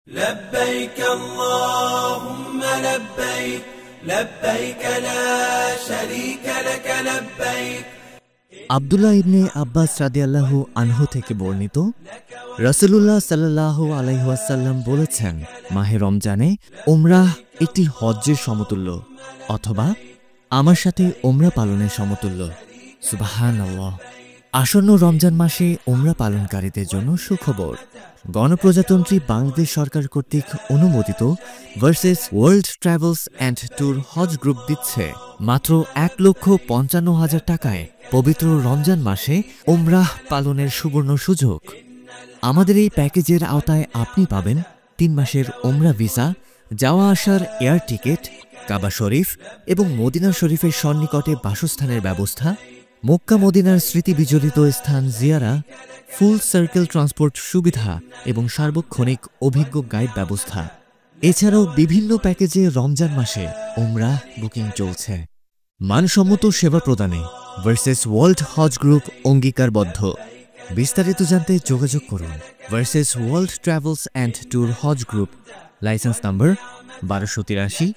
لبيك اللهم لبيك لبيك لا شريك لك لبيك আব্দুল্লাহ ইবনে আব্বাস রাদিয়াল্লাহু আনহু থেকে বর্ণিত, রাসূলুল্লাহ সাল্লাল্লাহু আলাইহি ওয়াসাল্লাম বলেছেন, মাহে রমজানে উমরাহ একটি হজ্জের সমতুল্য অথবা আমার সাথে উমরা পালনের সমতুল্য। সুবহানাল্লাহ। আসন্ন রমজান মাসে উমরা পালনকারীদের জন্য সুখবর। গণপ্রজাতন্ত্রী বাংলাদেশ সরকার কর্তৃক অনুমোদিত versus world travels and tour Hajj group দিচ্ছে মাত্র ১,৫৫,০০০ টাকায় পবিত্র রমজান মাসে উমরাহ পালনের সুবর্ণ সুযোগ। আমাদের এই প্যাকেজের আওতায় আপনি পাবেন ৩ মাসের উমরা ভিসা, যাওয়া আসার এয়ার টিকিট, কাবা শরীফ এবং মদিনা শরীফের সন্নিকটে বাসস্থানের ব্যবস্থা, মক্কা মদিনার স্মৃতি বিজড়িত স্থান জিয়ারা, ফুল সার্কেল ট্রান্সপোর্ট সুবিধা এবং সার্বক্ষণিক অভিজ্ঞ গাইড ব্যবস্থা। এছাড়াও বিভিন্ন প্যাকেজে রমজান মাসে উমরাহ বুকিং চলছে। মানসম্মত সেবা প্রদানে ভার্সেস ওয়ার্ল্ড হজ গ্রুপ অঙ্গীকারবদ্ধ। বিস্তারিত জানতে যোগাযোগ করুন versus world travels and tour Hajj group, license number ১২৮৩।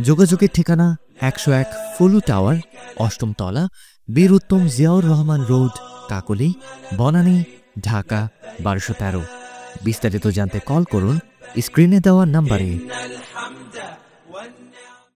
যোগাযোগের ঠিকানা ১০১ ফুলু টাওয়ার, ৮ম তলা, বীর উত্তম জিয়াউর রহমান রোড, কাকলী, বনানী, ঢাকা ১২১৩। বিস্তারিত জানতে কল করুন স্ক্রিনে দেওয়া নাম্বারে।